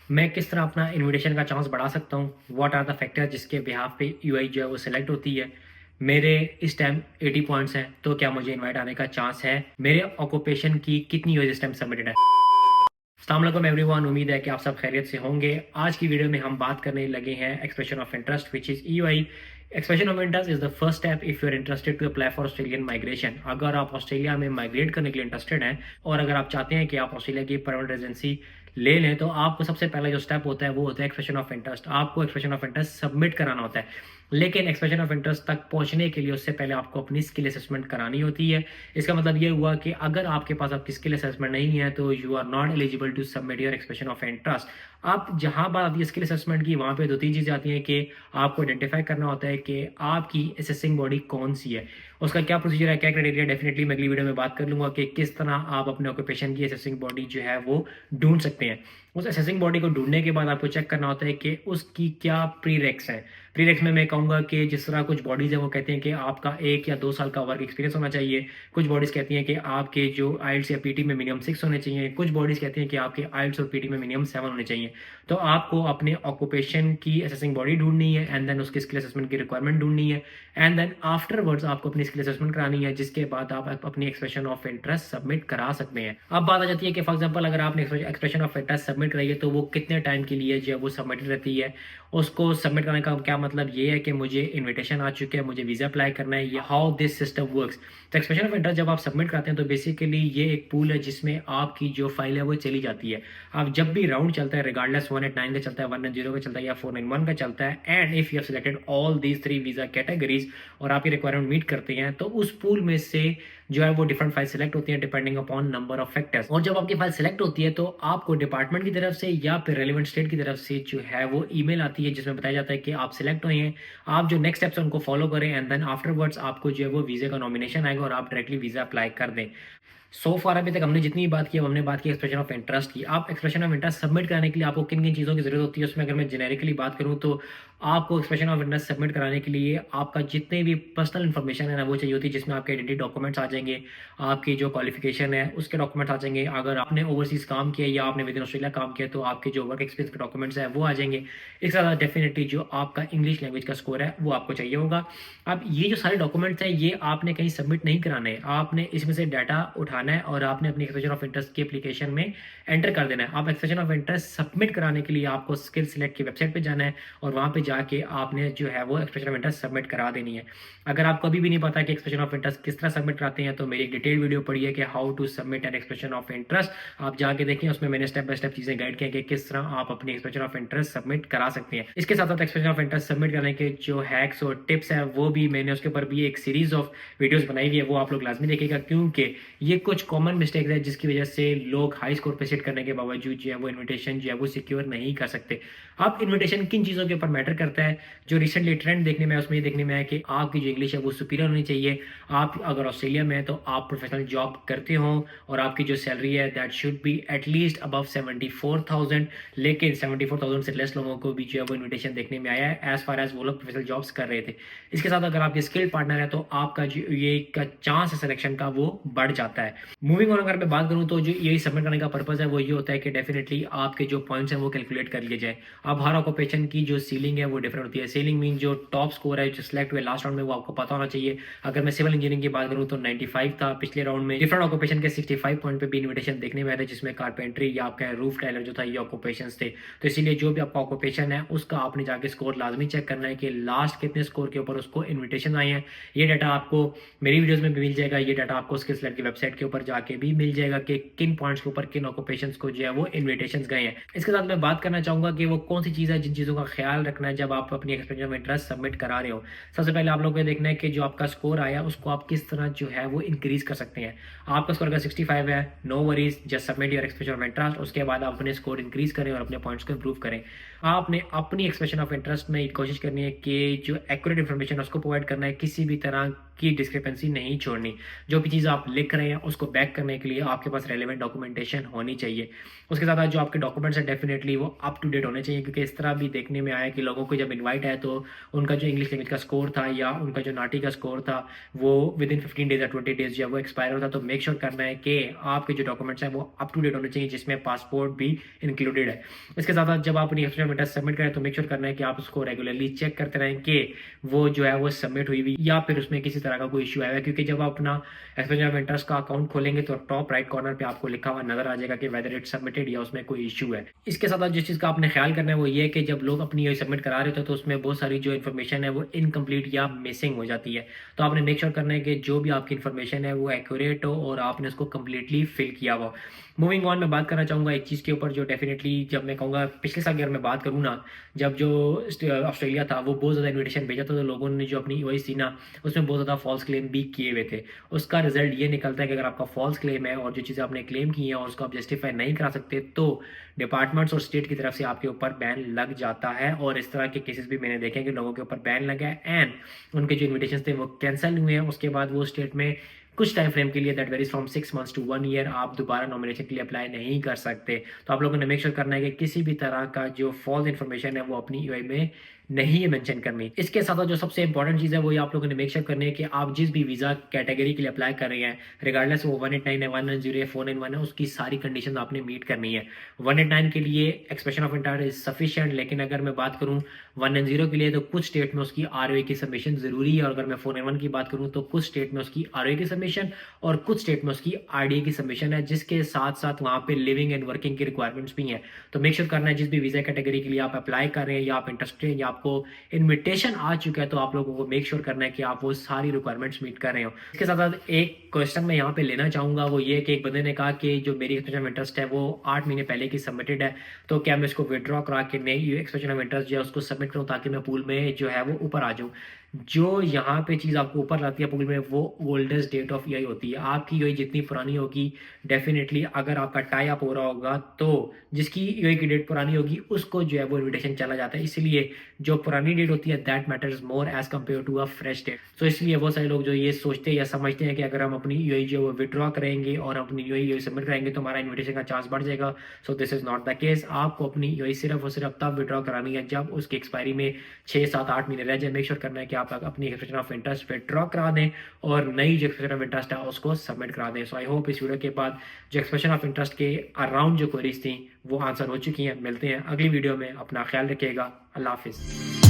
मैं किस तरह अपना इन्विटेशन का चांस बढ़ा सकता हूँ, व्हाट आर द फैक्टर जिसके बिहाफ पे यूआई जो है वो सिलेक्ट होती है। मेरे इस टाइम 80 पॉइंट्स हैं, तो क्या मुझे इनवाइट आने का चांस है। मेरे ऑक्यूपेशन की कितनी यूएस इस टाइम सबमिटेड है। अस्सलाम वालेकुम एवरीवन, उम्मीद है कि आप सब खैरियत से होंगे। आज की वीडियो में हम बात करने लगे हैं expression of interest which is EOI. Expression of interest is the first step if you are interested to apply for Australian migration. अगर आप ऑस्ट्रेलिया में माइग्रेट करने के लिए इंटरेस्टेड हैं और अगर आप चाहते हैं कि आप ऑस्ट्रेलिया की परमानेंट रेजिडेंसी ले लें, तो आपको सबसे पहला जो स्टेप होता है वो होता है एक्सप्रेशन ऑफ इंटरेस्ट। आपको एक्सप्रेशन ऑफ इंटरेस्ट सबमिट कराना होता है, लेकिन एक्सप्रेशन ऑफ इंटरेस्ट तक पहुंचने के लिए उससे पहले आपको अपनी स्किल असेसमेंट करानी होती है। इसका मतलब ये हुआ कि अगर आपके पास आपकी स्किल असेसमेंट नहीं है तो you are not eligible to submit your expression of interest. आप जहां बात आती है स्किल असेसमेंट की, वहां पे दो तीन चीज़ें आती हैं कि आपको आइडेंटिफाई करना होता है कि आपकी असेसिंग बॉडी कौन सी है, उसका क्या प्रोसीजर है, क्या क्राइटेरिया। डेफिनेटली मैं अगली वीडियो में बात कर लूंगा कि किस तरह आप अपने ऑक्यूपेशन की असेसिंग बॉडी जो है वो ढूंढ सकते हैं। उस असेसिंग बॉडी को ढूंढने के बाद आपको चेक करना होता है कि उसकी क्या प्रीरेक्स है। प्रीरेक्स में मैं कहूँगा कि जिस तरह कुछ बॉडीज़ हैं वो कहते हैं कि आपका 1 या 2 साल का वर्क एक्सपीरियंस होना चाहिए। कुछ बॉडीज़ कहती हैं कि आपके जो आइल्स या पीटी में मिनिमम 6 होने चाहिए। कुछ बॉडीज़ कहती हैं कि आपके आइल्स और पीटी में मिनिमम 7 होने चाहिए। तो आपको अपने ऑक्यूपेशन की असेसिंग बॉडी ढूंढनी है एंड देन उसकी स्किल असेसमेंट की रिक्वायरमेंट ढूंढनी है एंड देन आफ्टरवर्ड्स आपको अपनी स्किल असेसमेंट करानी है, जिसके बाद आप अपनी एक्सप्रेशन ऑफ इंटरेस्ट सबमिट करा सकते हैं। अब बात आ जाती है कि फॉर एग्जांपल अगर आपने एक्सप्रेशन ऑफ इंटरेस्ट सबमिट कराई है तो वो कितने टाइम के लिए जो है वो सबमिटेड रहती है। उसको सबमिट करने का क्या मतलब ये है कि मुझे इन्विटेशन आ चुके हैं, मुझे वीज़ा अप्लाई करना है, ये हाउ दिस सिस्टम वर्क्स। तो एक्सप्रेशन ऑफ इंटरेस्ट जब आप सबमिट करते हैं तो बेसिकली ये एक पूल है जिसमें आपकी जो फाइल है वो चली जाती है। आप जब भी राउंड चलता है, रिगार्डलेस 189 का चलता है, 190 का चलता है या 491 का चलता है, and if you have selected all these 3 visa categories और आपकी रिक्वायरमेंट मीट करते हैं, तो उस पूल में से जो है वो डिफरेंट फाइल सेलेक्ट होती है depending upon number of factors. और जब आपकी फाइल सेलेक्ट होती है तो आपको डिपार्टमेंट की तरफ से या फिर रेलिवेंट स्टेट की तरफ से जो है वो ईमेल आती है जिसमें बताया जाता है कि आप सिलेक्ट हुए हैं। आप जो नेक्स्ट स्टेप्स हैं उनको फॉलो करें एंड देन आफ्टरवर्ड्स आपको जो है वो वीज़ा का नॉमिनेशन आएगा और आप डायरेक्टली वीज़ा अप्लाई कर दें। सो फार अभी तक हमने जितनी बात की, हमने बात की एक्सप्रेशन ऑफ इंटरेस्ट की। आप एक्सप्रेशन ऑफ इंटरेस्ट सबमिट कराने के लिए आपको किन किन चीज़ों की जरूरत होती है, उसमें अगर मैं जेनेरिकली बात करूँ तो आपको एक्सप्रेशन ऑफ इंटरेस्ट सबमिट कराने के लिए आपका जितने भी पर्सनल इन्फॉर्मेशन है ना वो चाहिए होती है, जिसमें आपके आइडेंटिटी डॉक्यूमेंट्स आ जाएंगे, आपकी जो क्वालिफिकेशन है उसके डॉक्यूमेंट्स आ जाएंगे। अगर आपने ओवरसीज़ काम किया या आपने विद इन ऑस्ट्रेलिया काम किया तो आपके जो वर्क एक्सपीरियंस के डॉक्यूमेंट्स है वो आ जाएंगे। इसके साथ डेफिनेटली जो आपका इंग्लिश लैंग्वेज का स्कोर है वो आपको चाहिए होगा। अब ये जो सारे डॉक्यूमेंट्स हैं ये आपने कहीं सबमिट नहीं कराने हैं, आपने इसमें से डाटा उठाना है और आपने अपनी एक्सप्रेशन ऑफ इंटरेस्ट की एप्लीकेशन में एंटर कर देना है। आप एक्सप्रेशन ऑफ इंटरेस्ट सबमिट कराने के लिए आपको स्किल सिलेक्ट की वेबसाइट पे जाना है और वहाँ पे जाके आपने जो है वो एक्सप्रेशन ऑफ इंटरेस्ट सबमिट करा देनी है। अगर आपको अभी भी नहीं पता कि एक्सप्रेशन ऑफ इंटरेस्ट किस तरह सबमिट कराते हैं तो मेरी एक डिटेल वीडियो पड़ी है कि how to submit an expression of interest, आप जाके देखें। उसमें मैंने स्टेप बाय स्टेप चीज़ें गाइड की हैं कि किस तरह आप अपनी एक्सप्रेशन ऑफ इंटरेस्ट सबमिट करा सकते हैं। इसके साथ साथ एक्सप्रेशन ऑफ इंटरेस्ट सबमिट करने के जो हैक्स और टिप्स हैं वो भी मैंने उसके ऊपर भी एक सीरीज ऑफ वीडियोस बनाई हुई है, वो आप लोग लाजमी देखेगा, क्योंकि ये कुछ कॉमन मिस्टेक्स है जिसकी वजह से लोग हाई स्कोर पे सेट करने के बावजूद जो है वो इन्विटेशन जो है वो सिक्योर नहीं कर सकते। आप इन्विटेशन किन चीज़ों के ऊपर मैटर करता है, जो रिसेंटली ट्रेंड देखने में उसमें ये देखने में है कि आपकी जो इंग्लिश है वो सुपीरियर होनी चाहिए। आप अगर ऑस्ट्रेलिया में है तो आप प्रोफेशनल जॉब करते हो और आपकी जो सैलरी है that should be at least above 74,000, लेकिन 74,000 से लेस लोगों को भी जो है वो इन्विटेशन देखने में आया है एज फार एज वो लोग प्रोफेशनल जॉब्स कर रहे थे। इसके साथ अगर आपके स्किल्ड पार्टनर है तो आपका जो ये का चांस है सिलेक्शन का वो बढ़ जाता है। मूविंग ऑन, अगर मैं बात करूँ तो जो यही सबमिट करने का पर्पज़ है वो ये होता है कि डेफिनेटली आपके जो पॉइंट्स हैं वो कैलकुलेट कर लिए जाए। अब हर ऑक्यूपेशन की जो सीलिंग है वो डिफरेंट होती है। सीलिंग मीन जो टॉप स्कोर है जो सिलेक्ट हुए लास्ट राउंड में वो आपको पता होना चाहिए। अगर मैं सिविल इंजीनियरिंग की बात करूँ तो 95 था पिछले राउंड में। डिफरेंट ऑक्यूपेशन के 65 पॉइंट पे भी इन्विटेशन देखने में आए थे, जिसमें कारपेंट्री या आपका रूफ टाइलर जो था ये ऑक्यूपेशन थे। तो इसीलिए जो भी आपका ऑक्यूपेशन है उसका आपने जाके स्कोर लाजमी चेक करना है कि लास्ट कितने स्कोर के ऊपर उसको इन्विटेशन आए हैं। ये डाटा आपको मेरी वीडियोस में भी मिल जाएगा, ये डाटा आपको स्किल सिलेक्ट की वेबसाइट के ऊपर जाके भी मिल जाएगा कि किन पॉइंट्स के ऊपर किन ऑक्यूपेशंस को जो है वो इन्विटेशंस गए हैं। इसके साथ मैं बात करना चाहूंगा कि वो कौन सी चीज़ है जिन चीज़ों का ख्याल रखना है जब आप अपनी एक्सप्रेशन ऑफ इंटरेस्ट सबमिट करा रहे हो। सबसे पहले आप लोगों को देखना है कि जो आपका स्कोर आया उसको आप किस तरह जो है वो इंक्रीज कर सकते हैं। आपका स्कोर अगर 65 है, no worries, just submit your expression of interest. उसके बाद आप अपने स्कोर इंक्रीज करें और अपने पॉइंट्स को इंप्रूव करें। आपने अपनी एक्सप्रेशन ऑफ इंटरेस्ट में कोशिश करनी है कि जो एक्यूरेट इन्फॉर्मेशन है उसको प्रोवाइड करना है, किसी भी तरह की डिस्क्रिपेंसी नहीं छोड़नी। जो भी चीज़ आप लिख रहे हैं उसको बैक करने के लिए आपके पास रेलिवेंट डॉक्यूमेंटेशन होनी चाहिए। उसके साथ जो आपके डॉक्यूमेंट्स हैं डेफिनेटली वो अप टू डेट होने चाहिए, क्योंकि इस तरह भी देखने में आया कि लोगों को जब इन्वाइट आया तो उनका जो इंग्लिश लैंग्वेज का स्कोर था या उनका जो नाटी का स्कोर था वो विद इन 15 डेज या 20 डेज जब वो एक्सपायर होता, तो मेक श्योर करना है कि आपके जो डॉक्यूमेंट्स हैं वो अप टू डेट होने चाहिए, जिसमें पासपोर्ट भी इंक्लूडेड है। इसके साथ साथ जब आप अपनी एक्सपेंशन मेटर्स सबमिट करें तो मेक श्योर करना है कि आप उसको रेगुलरली चेक करते रहें कि वो जो है वो सबमिट हुई हुई या फिर उसमें किसी तरह का कोई इशू आया है, क्योंकि जब आप अपना एक्सपेंशन ऑफ इंटरेस्ट का अकाउंट खोलेंगे तो टॉप राइट कॉर्नर पे आपको लिखा हुआ नजर आ जाएगा कि वेदर इट सबमिटेड या उसमें कोई इशू है। इसके साथ जिस चीज़ का आपने ख्याल करना है वो ये है कि जब लोग अपनी सबमिट करा रहे होते हैं तो उसमें बहुत सारी जो इन्फॉर्मेशन है वो इनकम्प्लीट या मिसिंग हो जाती है। तो आपने मेक श्योर करना है कि जो भी आपकी इन्फॉर्मेशन है वो एक्यूरेट हो और आपने उसको कम्प्लीटली फिल किया हुआ। मूविंग ऑन, मैं बात करना चाहूँगा एक चीज़ के ऊपर जो डेफिनेटली, जब मैं कहूँगा पिछले साल की अगर मैं बात करूँ ना, जब जो ऑस्ट्रेलिया था वो बहुत ज़्यादा इन्विटेशन भेजा था तो लोगों ने जो अपनी यूएस थी ना उसमें बहुत ज़्यादा फॉल्स क्लेम भी किए हुए थे। उसका रिजल्ट ये निकलता है कि अगर आपका फॉल्स क्लेम है और जो चीज़ें आपने क्लेम की हैं और उसको आप जस्टिफाई नहीं करा सकते तो डिपार्टमेंट्स और स्टेट की तरफ से आपके ऊपर बैन लग जाता है। और इस तरह के केसेस भी मैंने देखे कि लोगों के ऊपर बैन लगा है एंड उनके जो इन्विटेशन थे वो कैंसिल हुए हैं। उसके बाद वो स्टेट में कुछ टाइम फ्रेम के लिए, that varies from 6 months to 1 year, आप दोबारा नॉमिनेशन के लिए अप्लाई नहीं कर सकते। तो आप लोगों ने मेक श्योर करना है कि किसी भी तरह का जो फॉल्स इन्फॉर्मेशन है वो अपनी यूआई में नहीं है मेंशन करनी। इसके साथ जो सबसे इंपॉर्टेंट चीज़ है वो ये आप लोगों ने मेक श्योर करनी है कि आप जिस भी वीज़ा कैटेगरी के लिए अप्लाई कर रहे हैं, रिगार्डलेस वो 189 है, 190 है, 491 है, उसकी सारी कंडीशन आपने मीट करनी है। 189 के लिए expression of intent is sufficient, लेकिन अगर मैं बात करूं 190 के लिए तो कुछ स्टेट में उसकी आरओए की सबमिशन जरूरी है। और अगर मैं 491 की बात करूं तो कुछ स्टेट में उसकी आरओए की सबमिशन और कुछ स्टेट में उसकी आरडीए की सबमिशन है, जिसके साथ साथ वहां पे लिविंग एंड वर्किंग की रिक्वायरमेंट्स भी हैं। तो मेक श्योर करना है जिस भी वीज़ा कैटेगरी के लिए आप अप्लाई कर रहे हैं या आप इंटरेस्टेड हैं या आपको इन्विटेशन आ चुका है, तो आप लोगों को मेक श्योर करना है कि आप वो सारी रिक्वायरमेंट्स मीट कर रहे हो। इसके साथ साथ एक क्वेश्चन मैं यहाँ पे लेना चाहूँगा, वो ये कि एक बंदे ने कहा कि जो मेरी एक्सप्रेशन ऑफ इंटरेस्ट है वो 8 महीने पहले की सबमिटेड है, तो क्या मैं इसको विड्रॉ करा के नई एक्सप्रेशन ऑफ इंटरेस्ट जो है उसको सबमिट करूँ ताकि मैं पूल में जो है वो ऊपर आ जाऊँ। जो यहाँ पे चीज़ आपको ऊपर लाती है पूल में वो ओल्डेस्ट डेट ऑफ ईआई होती है। आपकी ईआई जितनी पुरानी होगी डेफिनेटली अगर आपका टाई अप हो रहा होगा तो जिसकी ईआई की डेट पुरानी होगी उसको जो है वो इन्विटेशन चला जाता है। इसलिए जो पुरानी डेट होती है that matters more as compare to a fresh date. तो इसलिए वो सारे लोग जो ये सोचते हैं या समझते हैं कि अगर हम अपनी ईआई जो है वो विड्रॉ करेंगे और अपनी ईआई सबमिट करेंगे तो हमारा इन्विटेशन का चांस बढ़ जाएगा। So this is not the case. आपको अपनी ईआई सिर्फ और सिर्फ तब विड्रॉ करानी है जब उसकी एक्सपायरी में 6, 7, 8 महीने रह जाए। मेक श्योर करना है कि आप अपनी एक्सप्रेशन ऑफ इंटरेस्ट विड्रॉ करा दें और नई जो एक्सप्रेशन ऑफ इंटरेस्ट है उसको सबमिट करा दें। सो आई होप इस वीडियो के बाद जो एक्सप्रेशन ऑफ इंटरेस्ट के अराउंड जो क्वेरीज थी वो आंसर हो चुकी हैं। मिलते हैं अगली वीडियो में, अपना ख्याल रखिएगा। अल्लाह हाफिज़।